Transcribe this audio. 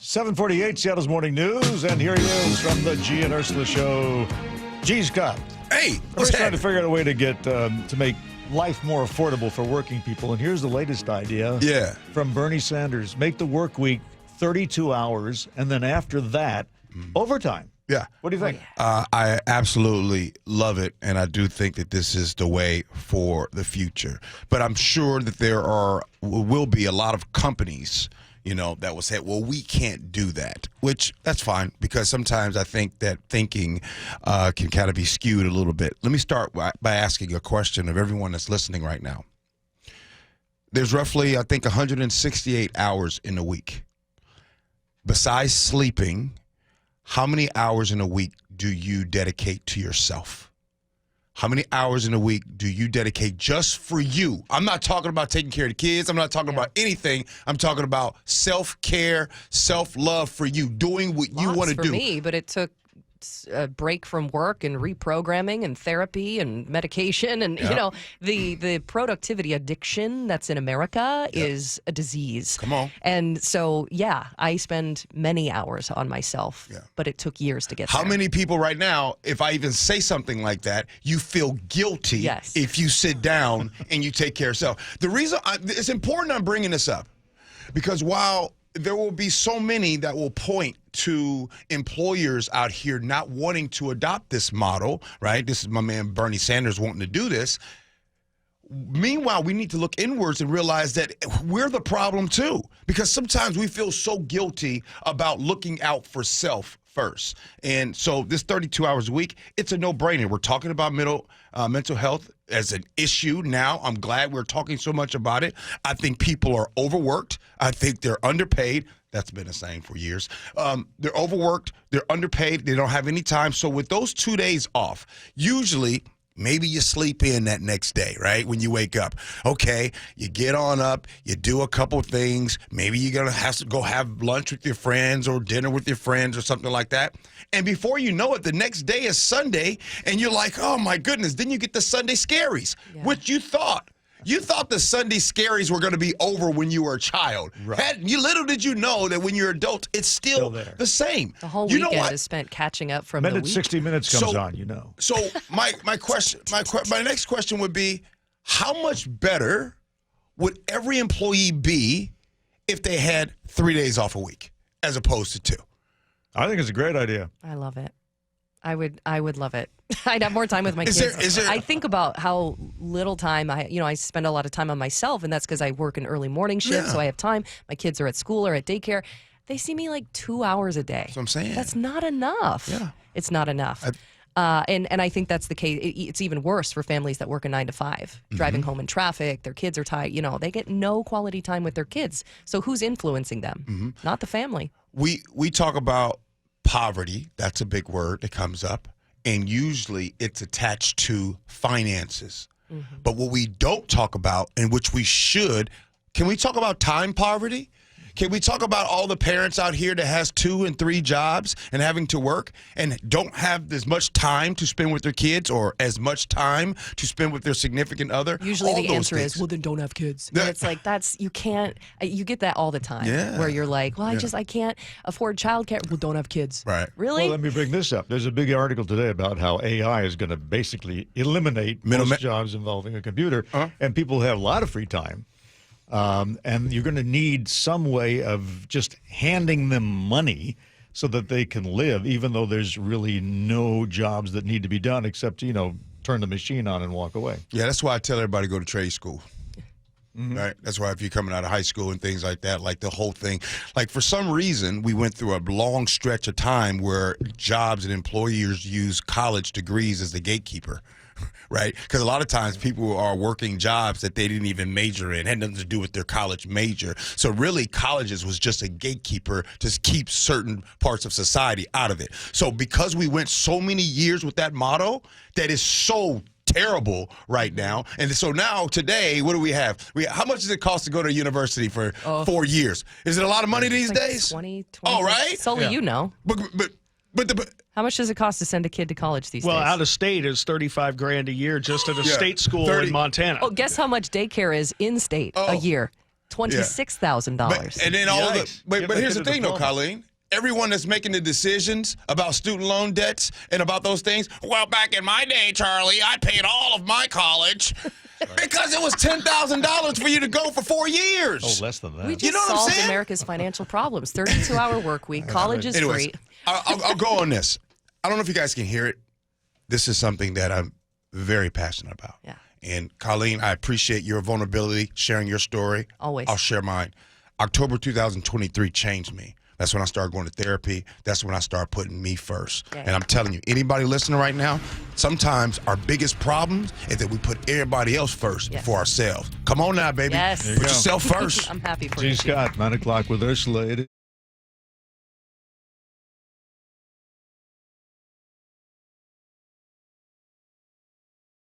748 Seattle's Morning News, and here he is from the Gee and Ursula Show. Gee's Scott. Hey, We're trying to figure out a way to get to make life more affordable for working people, and here's the latest idea. Yeah. From Bernie Sanders: make the work week 32 hours, and then after that, overtime. Yeah. What do you think? I absolutely love it, and I do think that this is the way for the future. But I'm sure that there will be a lot of companies, that will say, well, we can't do that, which that's fine, because sometimes I think that thinking can kind of be skewed a little bit. Let me start by asking a question of everyone that's listening right now. There's roughly, I think, 168 hours in a week. Besides sleeping, how many hours in a week do you dedicate to yourself? How many hours in a week do you dedicate just for you? I'm not talking about taking care of the kids. I'm not talking about anything. I'm talking about self-care, self-love for you, doing what you want to do. For me, but it took a break from work and reprogramming and therapy and medication and the productivity addiction that's in America is a disease. Come on. And so I spend many hours on myself, but it took years to get there. How many people right now, if I even say something like that, you feel guilty if you sit down and you take care of yourself? The reason it's important I'm bringing this up, because while there will be so many that will point to employers out here not wanting to adopt this model, right? This is my man Bernie Sanders wanting to do this. Meanwhile, we need to look inwards and realize that we're the problem too, because sometimes we feel so guilty about looking out for self first. And so this 32 hours a week, it's a no-brainer. We're talking about mental health as an issue now. I'm glad we're talking so much about it. I think people are overworked. I think they're underpaid. That's been a saying for years. They're overworked. They're underpaid. They don't have any time. So with those 2 days off, usually maybe you sleep in that next day, right? When you wake up. Okay, you get on up, you do a couple things. Maybe you're going to have to go have lunch with your friends or dinner with your friends or something like that. And before you know it, the next day is Sunday, and you're like, oh, my goodness. Then you get the Sunday scaries, which you thought. You thought the Sunday scaries were going to be over when you were a child. Right. Little did you know that when you're an adult, it's still the same. The whole weekend is spent catching up from the week. 60 Minutes comes on, So my next question would be, how much better would every employee be if they had 3 days off a week as opposed to 2? I think it's a great idea. I love it. I would love it. I'd have more time with my kids. I think about how little time I spend a lot of time on myself, and that's because I work an early morning shift, so I have time. My kids are at school or at daycare. They see me like 2 hours a day. That's what I'm saying. That's not enough. Yeah. It's not enough. And I think that's the case. It's even worse for families that work a 9 to 5, driving home in traffic. Their kids are tired. They get no quality time with their kids. So who's influencing them? Not the family. We talk about poverty. That's a big word that comes up. And usually it's attached to finances. But what we don't talk about, and which we should, can we talk about time poverty? Can we talk about all the parents out here that has 2 and 3 jobs and having to work and don't have as much time to spend with their kids or as much time to spend with their significant other? Usually the answer is, well, then don't have kids. And it's like, you get that all the time where you're like, well, I can't afford childcare. Well, don't have kids. Right. Really? Well, let me bring this up. There's a big article today about how AI is going to basically eliminate most jobs involving a computer, and people have a lot of free time. And you're going to need some way of just handing them money so that they can live, even though there's really no jobs that need to be done except, turn the machine on and walk away. Yeah, that's why I tell everybody to go to trade school. Right? That's why if you're coming out of high school and things like that, like the whole thing, like for some reason, we went through a long stretch of time where jobs and employers use college degrees as the gatekeeper. Right? Because a lot of times people are working jobs that they didn't even major in, had nothing to do with their college major. So really, colleges was just a gatekeeper to keep certain parts of society out of it. So because we went so many years with that motto, that is so terrible right now. And so now today, what do we have? How much does it cost to go to university for 4 years? Is it a lot of money these days? 20. Oh, right? Sully, you know. But how much does it cost to send a kid to college these days? Well, out of state is $35,000 a year just at a state school in Montana. Oh, guess how much daycare is in state a year? $26,000. And then all of the. But here's the thing, though, diploma. Colleen. Everyone that's making the decisions about student loan debts and about those things, well, back in my day, Charlie, I paid all of my college because it was $10,000 for you to go for 4 years. Oh, less than that. We just You know what I'm solved saying? America's financial problems. 32-hour work week. College is Anyways, free. I'll go on this. I don't know if you guys can hear it. This is something that I'm very passionate about. Yeah. And Colleen, I appreciate your vulnerability, sharing your story. Always. I'll share mine. October 2023 changed me. That's when I started going to therapy. That's when I started putting me first. Yeah. And I'm telling you, anybody listening right now, sometimes our biggest problems is that we put everybody else first Yes. before ourselves. Come on now, baby. Yes. Put yourself first. I'm happy for Gee you. Scott, 9 o'clock with Ursula.